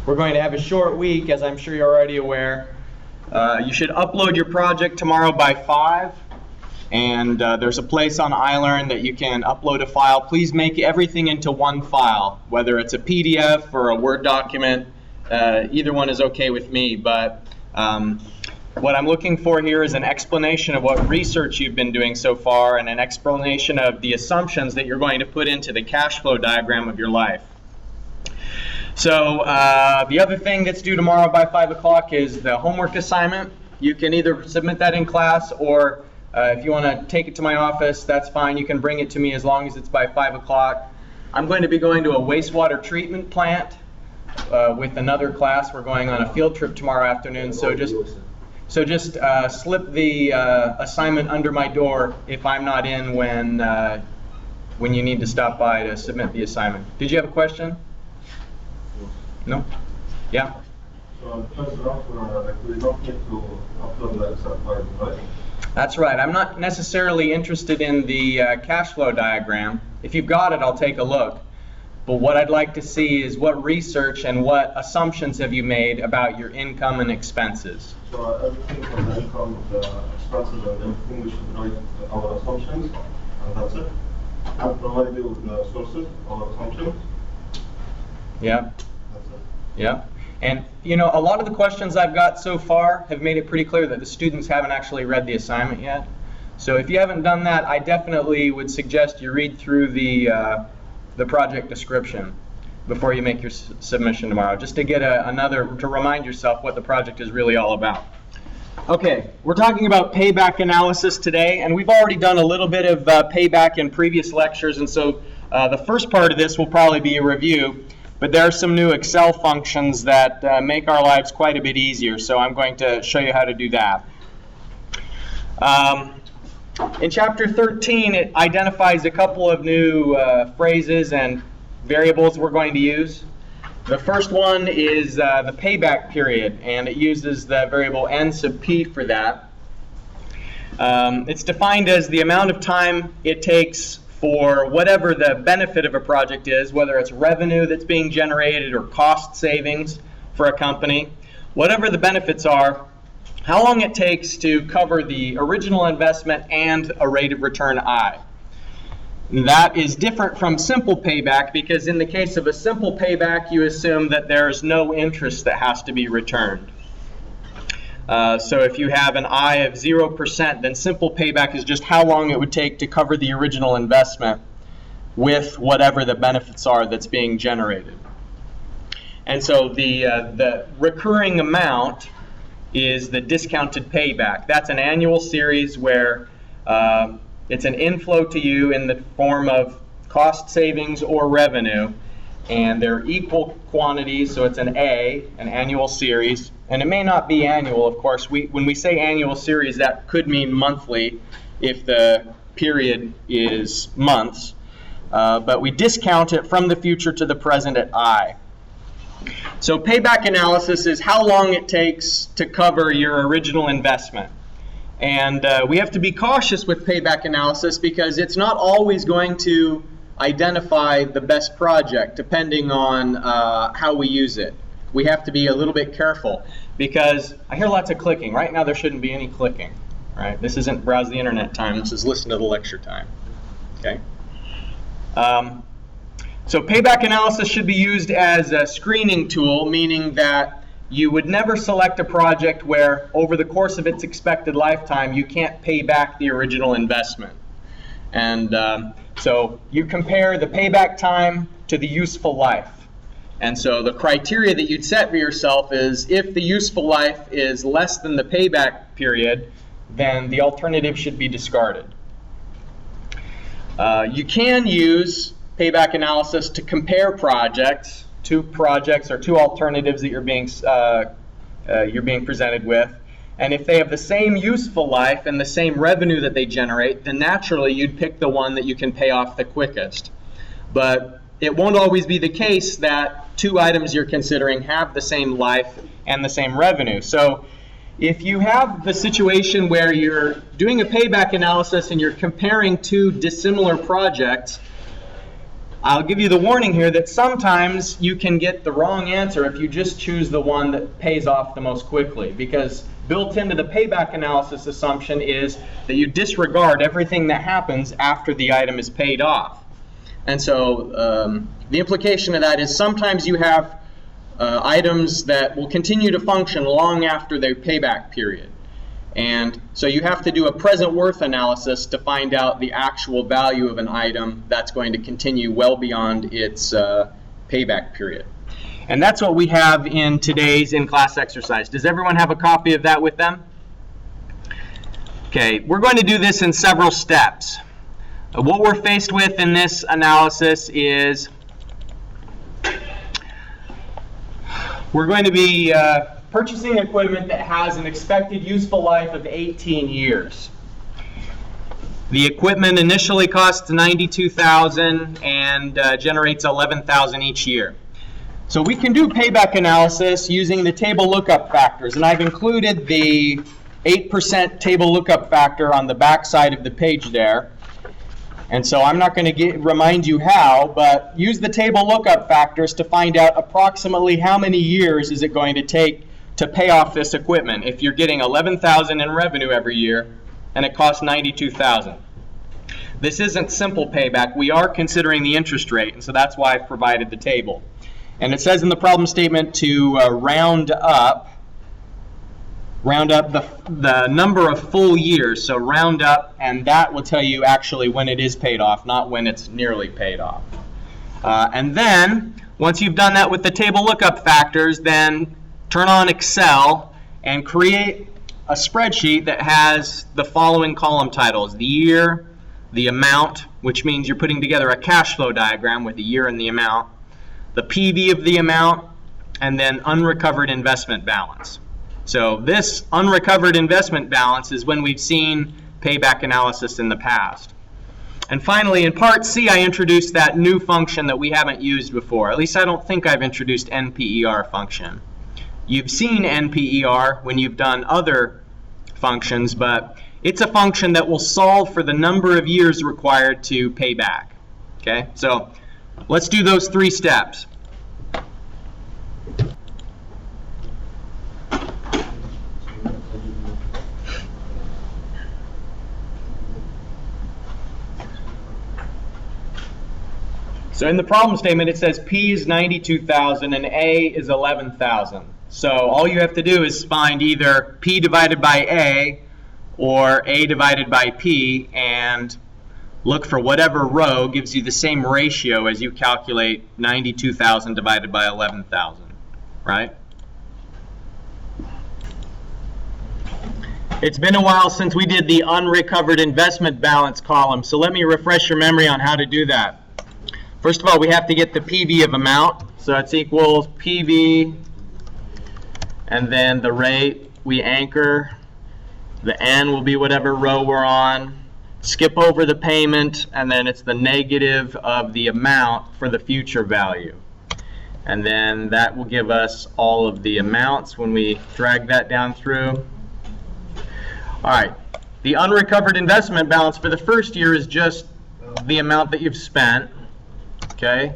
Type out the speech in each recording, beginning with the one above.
We're going to have a short week, as I'm sure you're already aware. You should upload your project tomorrow by 5. And there's a place on iLearn that you can upload a file. Please make everything into one file, whether it's a PDF or a Word document. Either one is okay with me, but what I'm looking for here is an explanation of what research you've been doing so far and an explanation of the assumptions that you're going to put into the cash flow diagram of your life. So the other thing that's due tomorrow by 5 o'clock is the homework assignment. You can either submit that in class or if you want to take it to my office, that's fine. You can bring it to me as long as it's by 5 o'clock. I'm going to be going to a wastewater treatment plant with another class. We're going on a field trip tomorrow afternoon, so just slip the assignment under my door if I'm not in when you need to stop by to submit the assignment. Did you have a question? No? Yeah? So first off, we don't need to upload the Excel file, right? That's right. I'm not necessarily interested in the cash flow diagram. If you've got it, I'll take a look. But what I'd like to see is what research and what assumptions have you made about your income and expenses. So everything from the income, the expenses, and everything, we should write our assumptions, and that's it. I'll provide you with the sources, our assumptions. Yeah. That's it. Yeah. And you know, a lot of the questions I've got so far have made it pretty clear that the students haven't actually read the assignment yet. So if you haven't done that, I definitely would suggest you read through the project description before you make your submission tomorrow, just to get to remind yourself what the project is really all about. Okay, we're talking about payback analysis today, and we've already done a little bit of payback in previous lectures, and so the first part of this will probably be a review. But there are some new Excel functions that make our lives quite a bit easier, so I'm going to show you how to do that. In Chapter 13, it identifies a couple of new phrases and variables we're going to use. The first one is the payback period, and it uses the variable n sub p for that. It's defined as the amount of time it takes for whatever the benefit of a project is, whether it's revenue that's being generated or cost savings for a company, whatever the benefits are, how long it takes to cover the original investment and a rate of return I. That is different from simple payback because in the case of a simple payback, you assume that there's no interest that has to be returned. So if you have an I of 0%, then simple payback is just how long it would take to cover the original investment with whatever the benefits are that's being generated. And so the recurring amount is the discounted payback. That's an annual series where it's an inflow to you in the form of cost savings or revenue, and they're equal quantities, so it's an A, an annual series. And it may not be annual, of course. When we say annual series, that could mean monthly if the period is months. But we discount it from the future to the present at I. So payback analysis is how long it takes to cover your original investment. And we have to be cautious with payback analysis because it's not always going to identify the best project depending on how we use it. We have to be a little bit careful because I hear lots of clicking. Right now there shouldn't be any clicking. Right? This isn't browse the internet time. This is listen to the lecture time. Okay. So payback analysis should be used as a screening tool, meaning that you would never select a project where over the course of its expected lifetime you can't pay back the original investment. And so you compare the payback time to the useful life. And so the criteria that you'd set for yourself is if the useful life is less than the payback period, then the alternative should be discarded. You can use payback analysis to compare projects, two or two alternatives that you're being presented with. And if they have the same useful life and the same revenue that they generate, then naturally you'd pick the one that you can pay off the quickest. But it won't always be the case that two items you're considering have the same life and the same revenue. So if you have the situation where you're doing a payback analysis and you're comparing two dissimilar projects, I'll give you the warning here that sometimes you can get the wrong answer if you just choose the one that pays off the most quickly, because built into the payback analysis assumption is that you disregard everything that happens after the item is paid off. And so the implication of that is sometimes you have items that will continue to function long after their payback period. And so you have to do a present worth analysis to find out the actual value of an item that's going to continue well beyond its payback period. And that's what we have in today's in-class exercise. Does everyone have a copy of that with them? Okay, we're going to do this in several steps. What we're faced with in this analysis is we're going to be purchasing equipment that has an expected useful life of 18 years. The equipment initially costs $92,000 and generates $11,000 each year. So we can do payback analysis using the table lookup factors, and I've included the 8% table lookup factor on the back side of the page there. And so I'm not going to remind you how, but use the table lookup factors to find out approximately how many years is it going to take to pay off this equipment if you're getting $11,000 in revenue every year and it costs $92,000. This isn't simple payback. We are considering the interest rate, and so that's why I've provided the table. And it says in the problem statement to round up the number of full years. So round up, and that will tell you actually when it is paid off, not when it's nearly paid off. And then, once you've done that with the table lookup factors, then turn on Excel and create a spreadsheet that has the following column titles: the year, the amount, which means you're putting together a cash flow diagram with the year and the amount, the PV of the amount, and then unrecovered investment balance. So this unrecovered investment balance is when we've seen payback analysis in the past. And finally, in part C, I introduced that new function that we haven't used before. At least I don't think I've introduced NPER function. You've seen NPER when you've done other functions, but it's a function that will solve for the number of years required to pay back. Okay, so let's do those 3 steps. So in the problem statement, it says P is 92,000 and A is 11,000. So all you have to do is find either P divided by A or A divided by P and look for whatever row gives you the same ratio as you calculate 92,000 divided by 11,000, right? It's been a while since we did the unrecovered investment balance column, so let me refresh your memory on how to do that. First of all, we have to get the PV of amount, so it's equals PV, and then the rate we anchor. The N will be whatever row we're on. Skip over the payment, and then it's the negative of the amount for the future value. And then that will give us all of the amounts when we drag that down through. All right, the unrecovered investment balance for the first year is just the amount that you've spent. Okay.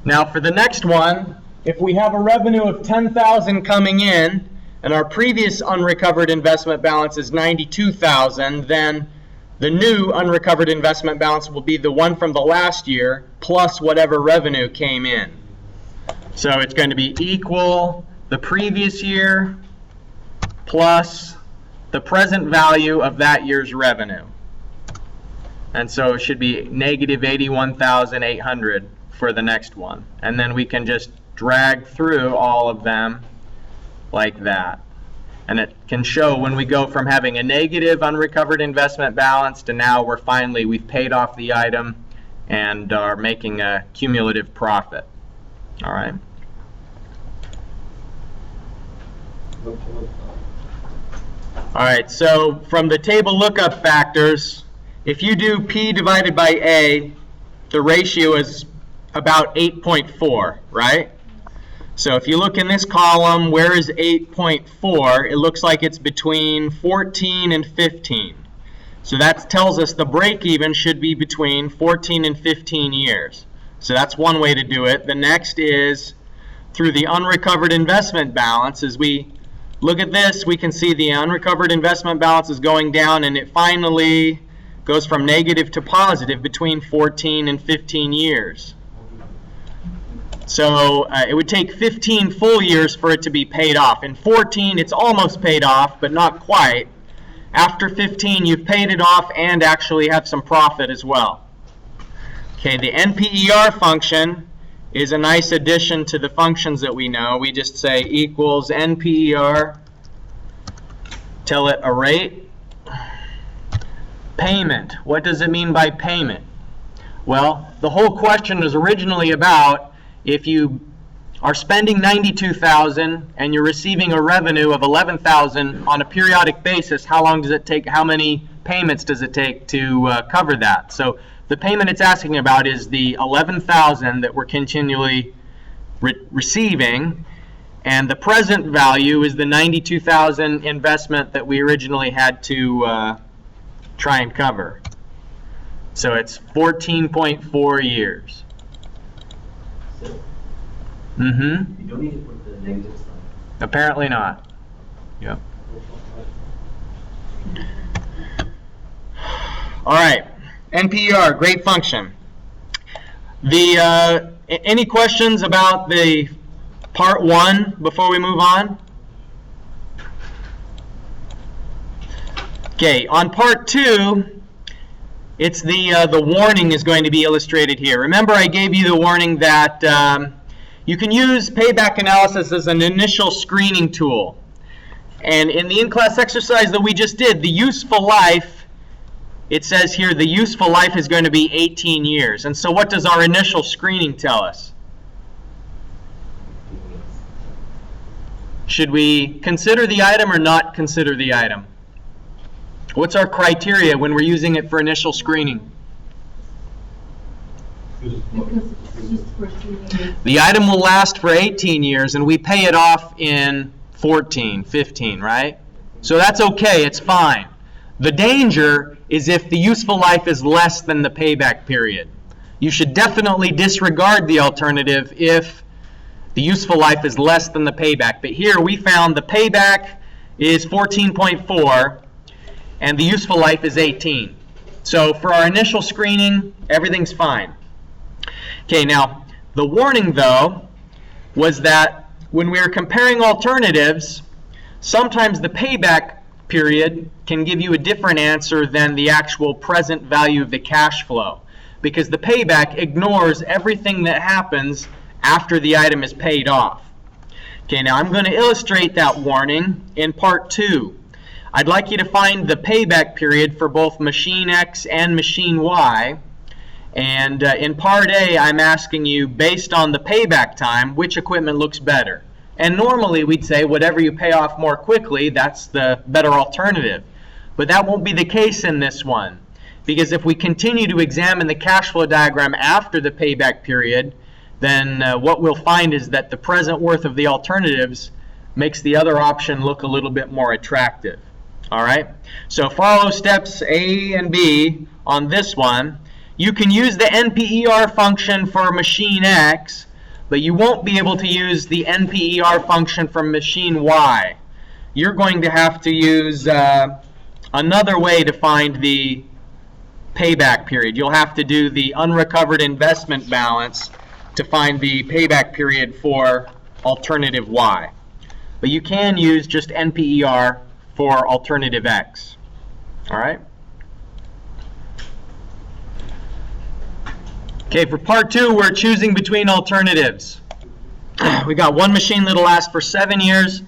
Now for the next one, if we have a revenue of $10,000 coming in and our previous unrecovered investment balance is $92,000, then the new unrecovered investment balance will be the one from the last year plus whatever revenue came in. So it's going to be equal the previous year plus the present value of that year's revenue. And so it should be negative 81,800 for the next one. And then we can just drag through all of them like that. And it can show when we go from having a negative unrecovered investment balance to now we've paid off the item and are making a cumulative profit. All right. All right, so from the table lookup factors, if you do P divided by A, the ratio is about 8.4, right? So if you look in this column, where is 8.4? It looks like it's between 14 and 15. So that tells us the break-even should be between 14 and 15 years. So that's one way to do it. The next is through the unrecovered investment balance. As we look at this, we can see the unrecovered investment balance is going down, and it finally goes from negative to positive between 14 and 15 years. So it would take 15 full years for it to be paid off. In 14, it's almost paid off, but not quite. After 15, you've paid it off and actually have some profit as well. Okay, the NPER function is a nice addition to the functions that we know. We just say equals NPER, tell it a rate. Payment, what does it mean by payment? Well, the whole question is originally about if you are spending $92,000 and you're receiving a revenue of $11,000 on a periodic basis, how long does it take, how many payments does it take to cover that? So the payment it's asking about is the $11,000 that we're continually receiving, and the present value is the $92,000 investment that we originally had to try and cover. So it's 14.4 years. You don't need to put the negative sign. Apparently not. Yep. All right. NPER, great function. Any questions about the part 1 before we move on? Okay, on part 2, it's the warning is going to be illustrated here. Remember, I gave you the warning that you can use payback analysis as an initial screening tool. And in the in-class exercise that we just did, the useful life, it says here the useful life is going to be 18 years. And so what does our initial screening tell us? Should we consider the item or not consider the item? What's our criteria when we're using it for initial screening? The item will last for 18 years and we pay it off in 14, 15, right? So that's okay, it's fine. The danger is if the useful life is less than the payback period. You should definitely disregard the alternative if the useful life is less than the payback. But here we found the payback is 14.4 and the useful life is 18. So for our initial screening, everything's fine. Okay, now the warning though was that when we are comparing alternatives, sometimes the payback period can give you a different answer than the actual present value of the cash flow, because the payback ignores everything that happens after the item is paid off. Okay, now I'm going to illustrate that warning in part 2. I'd like you to find the payback period for both machine X and machine Y. And in part A, I'm asking you, based on the payback time, which equipment looks better? And normally we'd say whatever you pay off more quickly, that's the better alternative. But that won't be the case in this one. Because if we continue to examine the cash flow diagram after the payback period, then what we'll find is that the present worth of the alternatives makes the other option look a little bit more attractive. All right? So follow steps A and B on this one. You can use the NPER function for machine X, but you won't be able to use the NPER function for machine Y. You're going to have to use another way to find the payback period. You'll have to do the unrecovered investment balance to find the payback period for alternative Y. But you can use just NPER for alternative X. All right? Okay, for part 2, we're choosing between alternatives. We got one machine that'll last for 7 years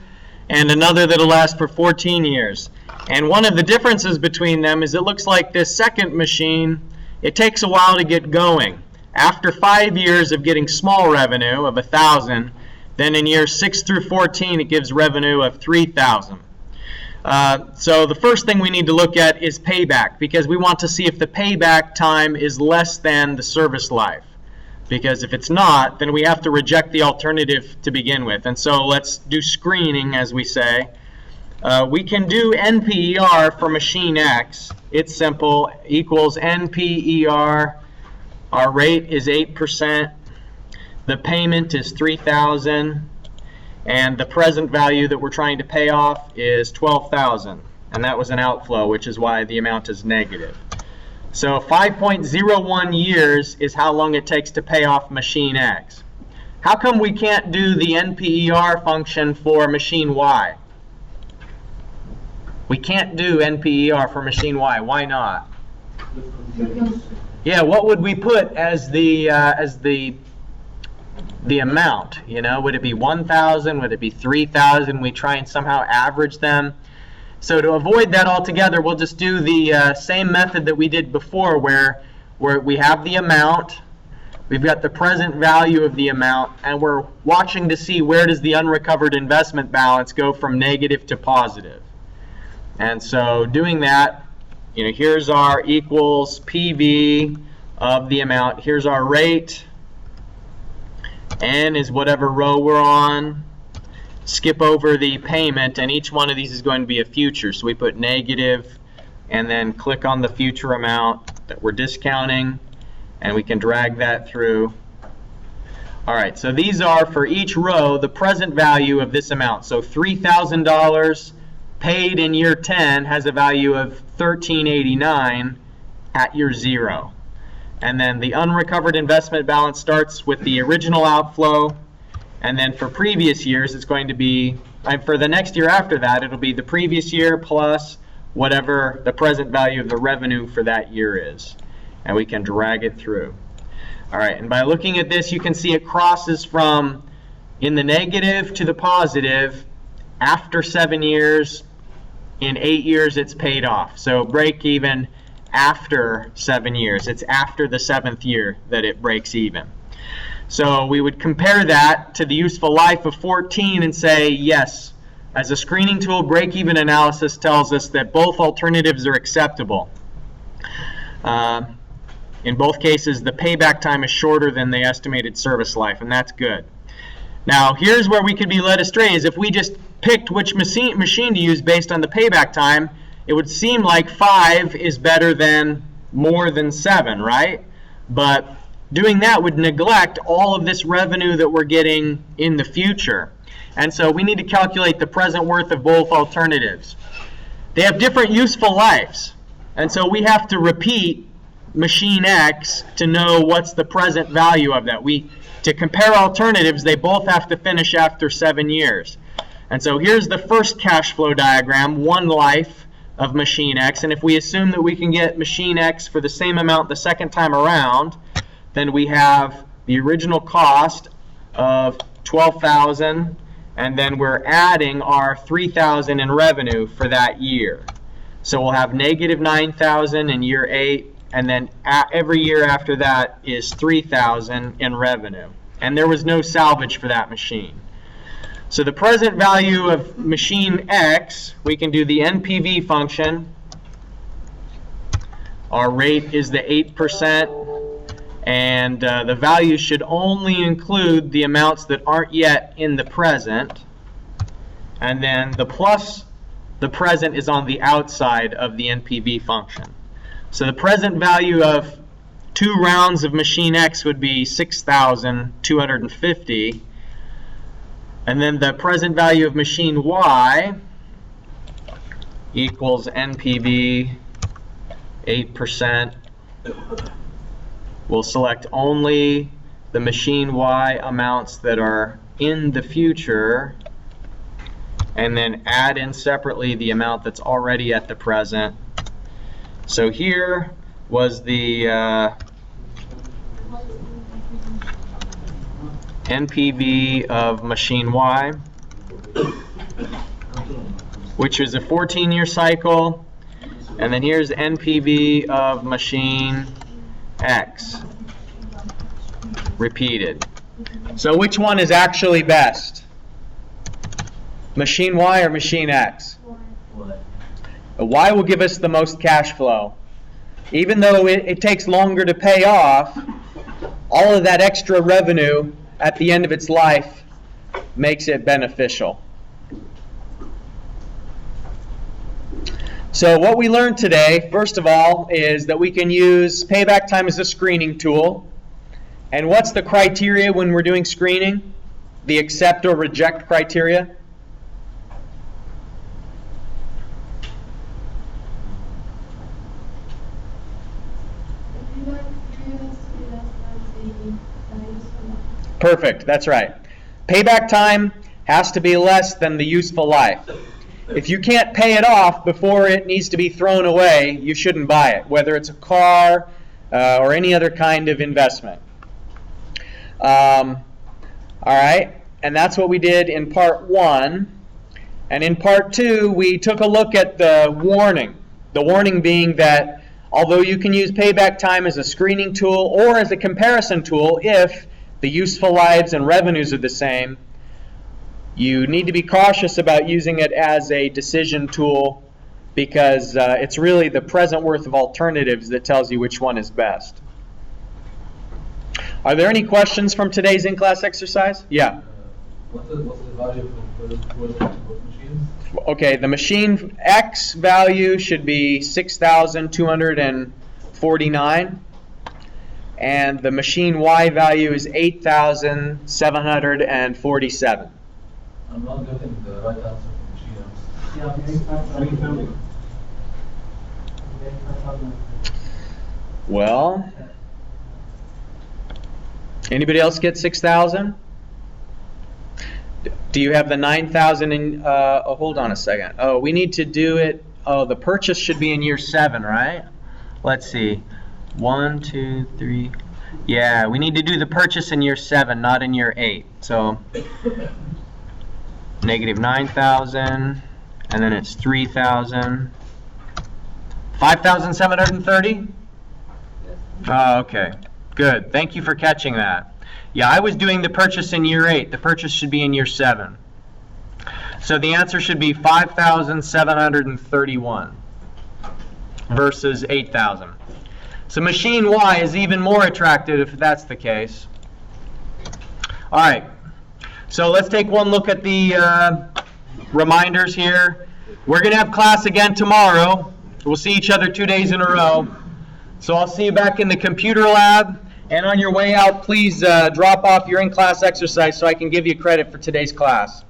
and another that'll last for 14 years. And one of the differences between them is it looks like this second machine, it takes a while to get going. After 5 years of getting small revenue of 1,000, then in years 6 through 14 it gives revenue of 3,000. So the first thing we need to look at is payback, because we want to see if the payback time is less than the service life. Because if it's not, then we have to reject the alternative to begin with. And so let's do screening, as we say. We can do NPER for machine X. It's simple, equals NPER Our rate is 8%. The payment is $3,000. And the present value that we're trying to pay off is $12,000. And that was an outflow, which is why the amount is negative. So 5.01 years is how long it takes to pay off machine X. How come we can't do the NPER function for machine Y? We can't do NPER for machine Y. Why not? Yeah, what would we put as the amount? You know, would it be 1,000? Would it be 3,000? We try and somehow average them. So to avoid that altogether, we'll just do the same method that we did before, where we have the amount, we've got the present value of the amount, and we're watching to see where does the unrecovered investment balance go from negative to positive. And so doing that, you know, here's our equals PV of the amount. Here's our rate. N is whatever row we're on. Skip over the payment, and each one of these is going to be a future. So we put negative, and then click on the future amount that we're discounting, and we can drag that through. All right, so these are for each row the present value of this amount. So $3,000 paid in year 10 has a value of $1,389 at year 0. And then the unrecovered investment balance starts with the original outflow, and then for previous years it's going to be, for the next year after that, it'll be the previous year plus whatever the present value of the revenue for that year is. And we can drag it through. All right, and by looking at this, you can see it crosses from in the negative to the positive after 7 years. In 8 years, it's paid off. So break even after 7 years. It's after the 7th year that it breaks even. So we would compare that to the useful life of 14 and say, yes, as a screening tool, break-even analysis tells us that both alternatives are acceptable. In both cases, the payback time is shorter than the estimated service life, and that's good. Now, here's where we could be led astray, is if we just picked which machine to use based on the payback time, it would seem like 5 is better than more than 7, right? But doing that would neglect all of this revenue that we're getting in the future. And so we need to calculate the present worth of both alternatives. They have different useful lives, and so we have to repeat machine X to know what's the present value of that. To compare alternatives, they both have to finish after 7 years. And so here's the first cash flow diagram, one life of machine X. And if we assume that we can get machine X for the same amount the second time around, then we have the original cost of $12,000, and then we're adding our $3,000 in revenue for that year. So we'll have negative $9,000 in year 8, and then every year after that is $3,000 in revenue. And there was no salvage for that machine. So the present value of machine X, we can do the NPV function. Our rate is the 8%, and the value should only include the amounts that aren't yet in the present. And then the plus the present is on the outside of the NPV function. So the present value of 2 rounds of machine X would be $6,250. And then the present value of machine Y equals NPV 8%. We'll select only the machine Y amounts that are in the future, and then add in separately the amount that's already at the present. So here was the NPV of machine Y, which is a 14-year cycle, and then here's NPV of machine X, repeated. So which one is actually best? Machine Y or machine X? Y will give us the most cash flow. Even though it takes longer to pay off, all of that extra revenue at the end of its life makes it beneficial. So what we learned today, first of all, is that we can use payback time as a screening tool. And what's the criteria when we're doing screening? The accept or reject criteria? Perfect, that's right. Payback time has to be less than the useful life. If you can't pay it off before it needs to be thrown away, you shouldn't buy it, whether it's a car or any other kind of investment. All right, and that's what we did in part 1. And in part 2, we took a look at the warning. The warning being that although you can use payback time as a screening tool or as a comparison tool if the useful lives and revenues are the same, you need to be cautious about using it as a decision tool because it's really the present worth of alternatives that tells you which one is best. Are there any questions from today's in-class exercise? Yeah. What's the value for both machines? Okay, the machine X value should be 6,249. And the machine Y value is 8,747. I'm not getting the right answer for machine. Well, anybody else get 6,000? Do you have the 9,000 in, hold on a second. Oh, we need to do it, the purchase should be in year 7, right? Let's see. 1, 2, 3. Yeah, we need to do the purchase in year 7, not in year 8. So, negative 9,000, and then it's 3,000. 5,730? Oh, okay. Good. Thank you for catching that. Yeah, I was doing the purchase in year 8. The purchase should be in year 7. So the answer should be 5,731 versus 8,000. So machine Y is even more attractive if that's the case. All right. So let's take one look at the reminders here. We're going to have class again tomorrow. We'll see each other 2 days in a row. So I'll see you back in the computer lab. And on your way out, please drop off your in-class exercise so I can give you credit for today's class.